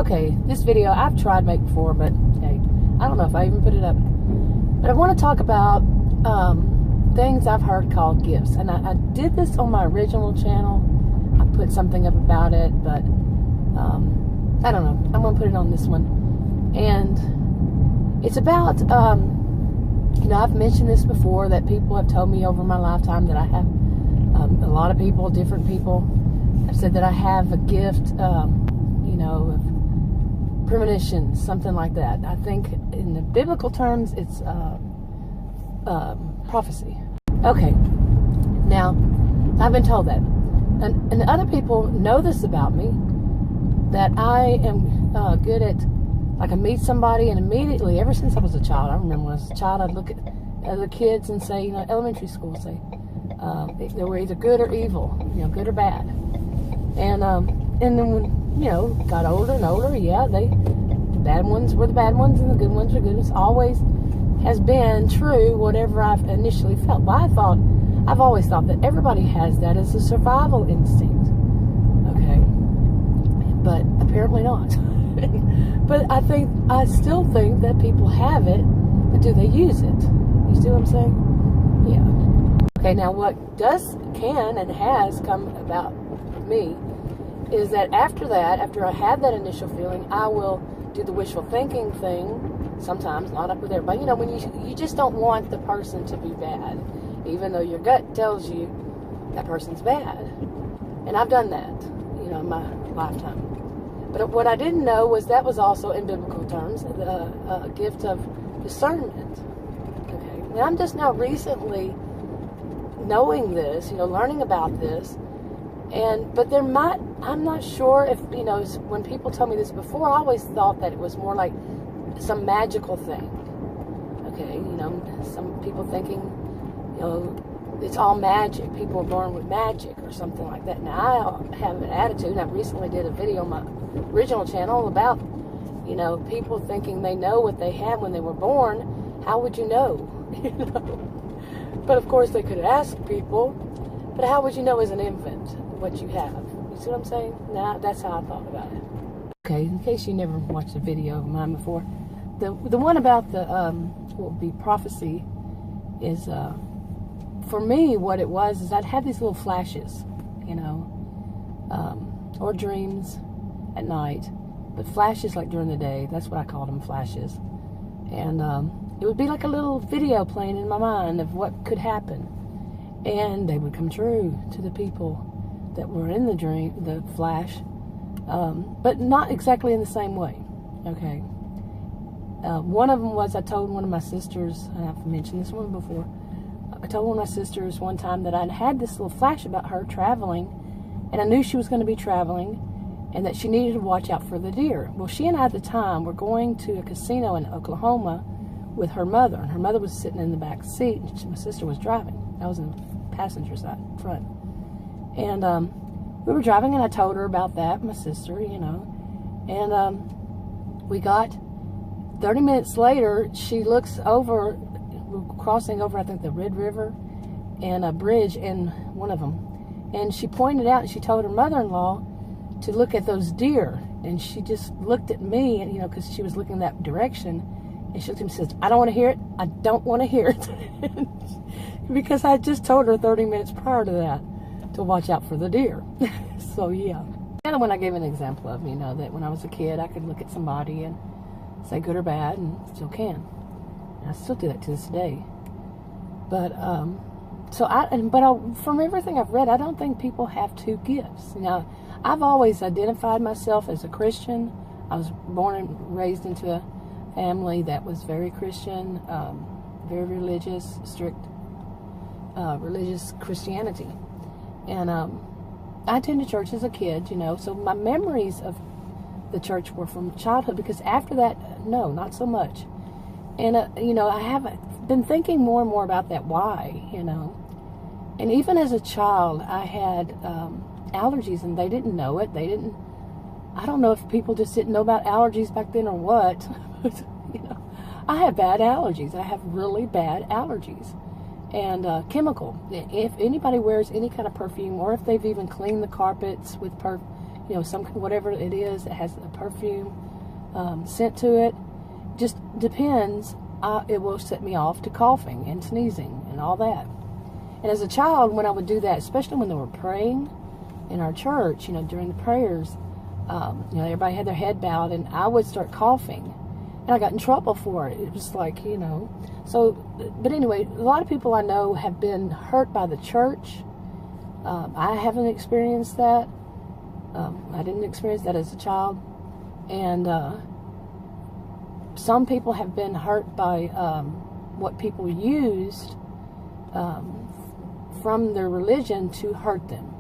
Okay, this video I've tried to make before, but hey, I don't know if I even put it up. But I want to talk about things I've heard called gifts. And I did this on my original channel. I put something up about it, but I don't know. I'm going to put it on this one. And it's about, you know, I've mentioned this before, that people have told me over my lifetime that I have, a lot of people, different people, have said that I have a gift, you know, of premonition, something like that. I think in the biblical terms, it's prophecy. Okay, now, I've been told that. And other people know this about me, that I am good at, like, I meet somebody and immediately, ever since I was a child, I remember when I was a child, I'd look at other kids and say, you know, elementary school, say, they were either good or evil, you know, good or bad. And then when, you know, got older and older, yeah, the bad ones were the bad ones and the good ones were good. It's always has been true, whatever I've initially felt. But I've always thought that everybody has that as a survival instinct. Okay. But apparently not. But I still think that people have it, but do they use it? You see what I'm saying? Yeah. Okay, now what can and has come about for me is that after I have that initial feeling, I will do the wishful thinking thing, sometimes, not up with everybody. You know, when you just don't want the person to be bad, even though your gut tells you that person's bad. And I've done that, you know, in my lifetime. But what I didn't know was that was also, in biblical terms, a gift of discernment. Okay. Now, I'm just now recently knowing this, you know, learning about this. But I'm not sure if, you know, when people told me this before, I always thought that it was more like some magical thing. Okay, you know, some people thinking, you know, it's all magic. People are born with magic or something like that. Now, I have an attitude, and I recently did a video on my original channel about, you know, people thinking they know what they had when they were born. How would you know? You know? But of course, they could ask people, but how would you know as an infant what you have? You see what I'm saying? Now, that's how I thought about it. Okay, in case you never watched a video of mine before, the one about the what would be prophecy is for me what it was is I'd have these little flashes, you know, or dreams at night, but flashes like during the day. That's what I called them, flashes. And it would be like a little video playing in my mind of what could happen, and they would come true to the people that were in the dream, the flash, but not exactly in the same way. Okay. One of them was, I told one of my sisters, and I've mentioned this one before, I told one of my sisters one time that I'd had this little flash about her traveling, and I knew she was going to be traveling, and that she needed to watch out for the deer. Well, she and I at the time were going to a casino in Oklahoma with her mother, and her mother was sitting in the back seat, and my sister was driving. I was in the passenger side, front. And we were driving, and I told her about that, my sister, you know. And we got 30 minutes later, she looks over, we're crossing over, I think, the Red River, and a bridge in one of them. And she pointed out, and she told her mother-in-law to look at those deer. And she just looked at me, and, you know, because she was looking that direction. And she looked at me and says, I don't want to hear it. I don't want to hear it. Because I just told her 30 minutes prior to that to watch out for the deer. So, yeah. The other one I gave an example of, you know, that when I was a kid, I could look at somebody and say good or bad, and still can. And I still do that to this day. But, from everything I've read, I don't think people have two gifts. Now, I've always identified myself as a Christian. I was born and raised into a family that was very Christian, very religious, strict religious Christianity. And I attended church as a kid, you know, so my memories of the church were from childhood, because after that, no, not so much. And, you know, I have been thinking more and more about that why, you know. And even as a child, I had allergies, and they didn't know it. I don't know if people just didn't know about allergies back then or what. But, you know, I have bad allergies. I have really bad allergies. And chemical. If anybody wears any kind of perfume, or if they've even cleaned the carpets with some whatever it is that has a perfume scent to it. Just depends. It will set me off to coughing and sneezing and all that. And as a child, when I would do that, especially when they were praying in our church, during the prayers, everybody had their head bowed, and I would start coughing, and I got in trouble for it. It was like, So, but anyway, a lot of people I know have been hurt by the church. I haven't experienced that. I didn't experience that as a child, and some people have been hurt by what people used from their religion to hurt them.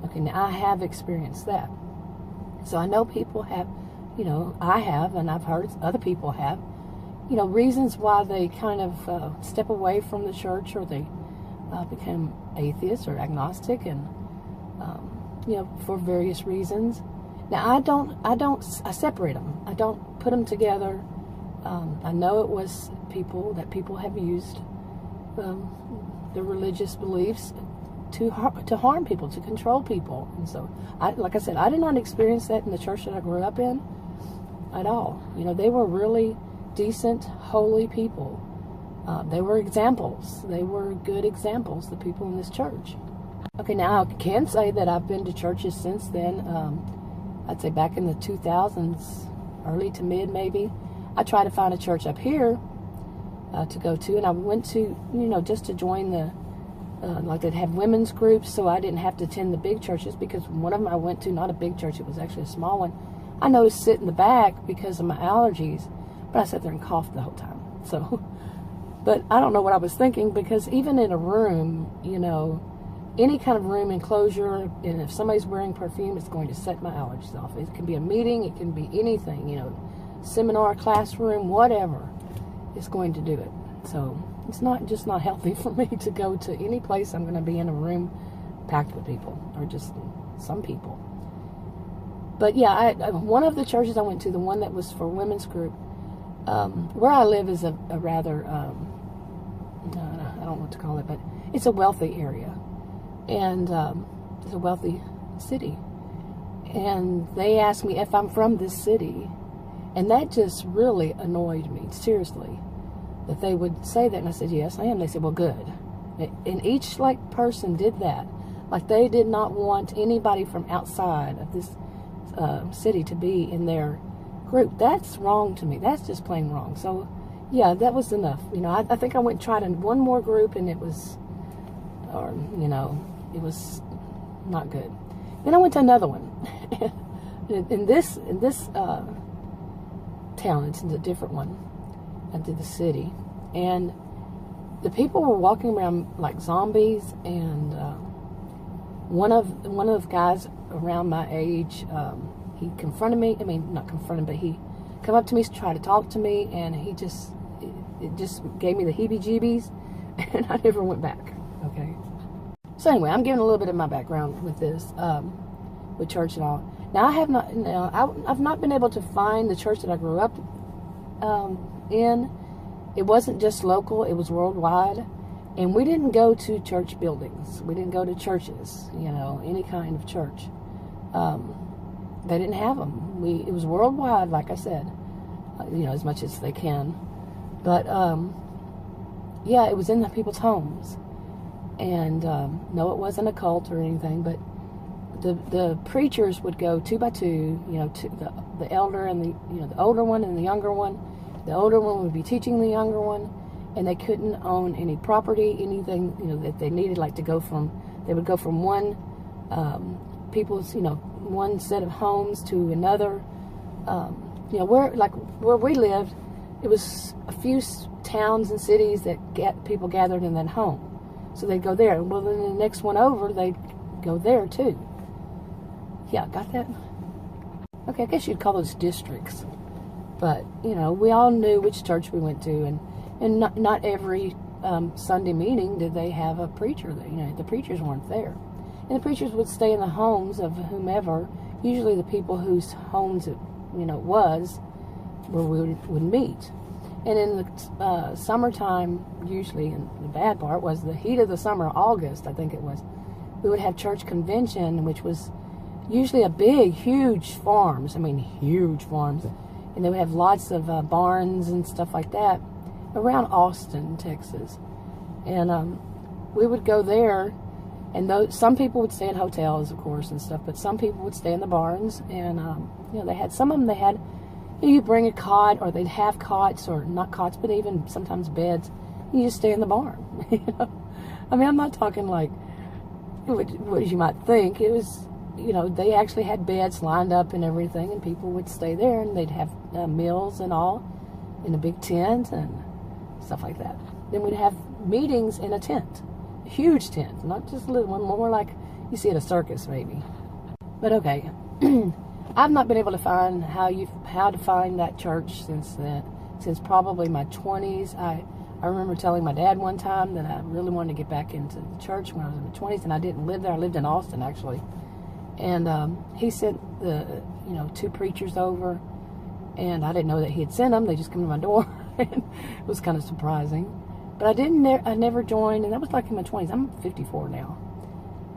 Okay, now I have experienced that. So I know people have, I have, and I've heard other people have, reasons why they kind of step away from the church, or they become atheists or agnostic, and, for various reasons. Now I separate them. I don't put them together. I know it was people have used their religious beliefs to harm people, to control people. And so, like I said, I did not experience that in the church that I grew up in at all. They were really decent, holy people. They were examples. They were good examples, the people in this church. Okay, now I can say that I've been to churches since then. I'd say back in the 2000s, early to mid maybe. I tried to find a church up here to go to, and I went to, just to join the, like they'd have women's groups, so I didn't have to attend the big churches, because one of them I went to, not a big church, it was actually a small one. I noticed sit in the back because of my allergies, but I sat there and coughed the whole time. So, but I don't know what I was thinking, because even in a room, any kind of room enclosure, and if somebody's wearing perfume, it's going to set my allergies off. It can be a meeting, it can be anything, seminar, classroom, whatever, it's going to do it. So it's just not healthy for me to go to any place I'm going to be in a room packed with people, or just some people. But yeah, one of the churches I went to, the one that was for women's group, where I live is a rather, I don't know what to call it, but it's a wealthy area, and it's a wealthy city. And they asked me if I'm from this city, and that just really annoyed me, seriously, that they would say that. And I said, yes, I am. They said, well, good. And each person did that. Like, they did not want anybody from outside of this city to be in their group. That's wrong to me. That's just plain wrong. So yeah, that was enough. I think I went and tried one more group, and it was, it was not good. Then I went to another one. in this town, it's a different one, into the city, and the people were walking around like zombies, and one of the guys around my age, he confronted me. I mean, not confronted, but he come up to me to try to talk to me, and it just gave me the heebie-jeebies, and I never went back. Okay. So anyway, I'm giving a little bit of my background with this, with church and all. Now I've not been able to find the church that I grew up in. It wasn't just local; it was worldwide. And we didn't go to church buildings. We didn't go to churches, any kind of church. They didn't have them. It was worldwide, like I said, as much as they can. But, yeah, it was in the people's homes. And, no, it wasn't a cult or anything, but the preachers would go 2 by 2, to the elder and the older one and the younger one. The older one would be teaching the younger one. And they couldn't own any property, anything, that they needed, like they would go from one, one set of homes to another. Where we lived, it was a few towns and cities that people gathered in that home. So they'd go there. Well, then the next one over, they'd go there too. Yeah, got that? Okay, I guess you'd call those districts. But, we all knew which church we went to, and not every Sunday meeting did they have a preacher there. The preachers weren't there. And the preachers would stay in the homes of whomever, usually the people whose homes it was, where we would meet. And in the summertime, usually, and the bad part was the heat of the summer, August, I think it was, we would have church convention, which was usually a big, huge farms. I mean, huge farms. And they would have lots of barns and stuff like that around Austin, Texas. And we would go there, and some people would stay in hotels, of course, and stuff, but some people would stay in the barns. And, you know, they had, some of them, they had, you bring a cot, or they'd have cots, or not cots, but even sometimes beds. You just stay in the barn, you know. I mean, I'm not talking like what you might think. It was, you know, they actually had beds lined up and everything, and people would stay there, and they'd have meals and all in a big tent and stuff like that. Then we'd have meetings in a tent, a huge tent, not just a little one, more like you see at a circus maybe. But okay, I've not been able to find how to find that church since probably my 20s. I remember telling my dad one time that I really wanted to get back into the church when I was in my 20s, and I didn't live there. I lived in Austin, actually. And he sent the, you know, 2 preachers over, and I didn't know that he had sent them. They just come to my door, and it was kind of surprising. But I never joined, and that was like in my 20s. I'm 54 now.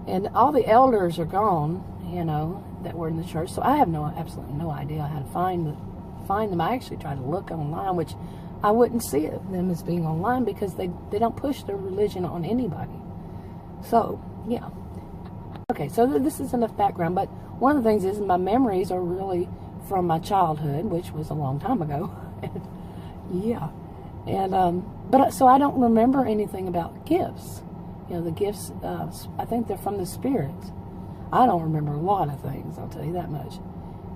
And all the elders are gone, you know, that were in the church, so I have absolutely no idea how to find them. I actually tried to look online, which I wouldn't see them as being online because they don't push their religion on anybody. So, yeah. Okay, so this is enough background, but one of the things is my memories are really from my childhood, which was a long time ago. Yeah. And, so I don't remember anything about gifts. You know, the gifts, I think they're from the Spirit. I don't remember a lot of things, I'll tell you that much.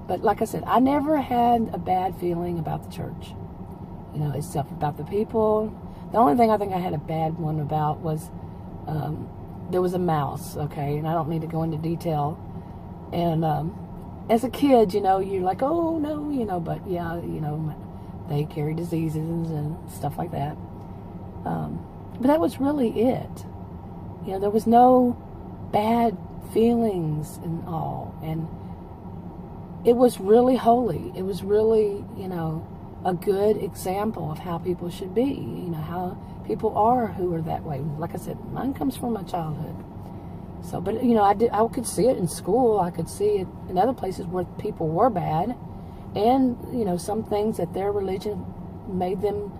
But like I said, I never had a bad feeling about the church. You know, it's stuff about the people. The only thing I think I had a bad one about was there was a mouse, okay? And I don't need to go into detail. And as a kid, you know, you're like, oh, no, you know, but yeah, you know, they carry diseases and stuff like that. But that was really it. You know, there was no bad feelings and all. And it was really holy. It was really, you know, a good example of how people should be, you know, how people are who are that way. Like I said, mine comes from my childhood. So, but, you know, I could see it in school. I could see it in other places where people were bad. And, you know, some things that their religion made them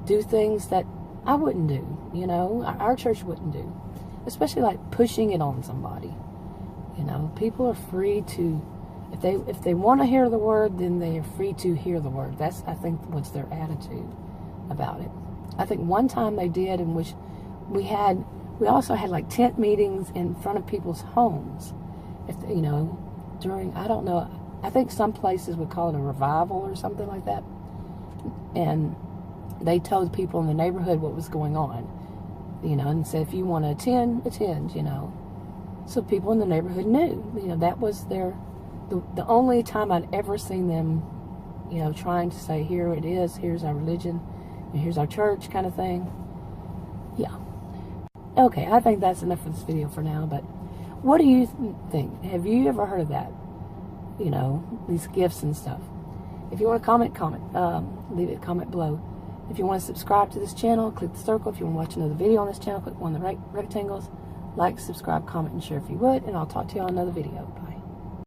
do things that I wouldn't do, you know, our church wouldn't do. Especially like pushing it on somebody. You know, people are free to, if they want to hear the word, then they are free to hear the word. That's, I think, what's their attitude about it. I think one time they did, in which we also had like tent meetings in front of people's homes. If you know, during, I don't know, I think some places would call it a revival or something like that. And they told people in the neighborhood what was going on, you know, and said if you want to attend, you know. So people in the neighborhood knew, you know, that was the only time I'd ever seen them, you know, trying to say, here it is, here's our religion, and here's our church kind of thing. Yeah. Okay, I think that's enough for this video for now, but what do you think? Have you ever heard of that? You know, these gifts and stuff. If you want to comment, leave a comment below. If you want to subscribe to this channel, click the circle. If you want to watch another video on this channel, click one of the rectangles. Like, subscribe, comment, and share if you would, and I'll talk to you on another video.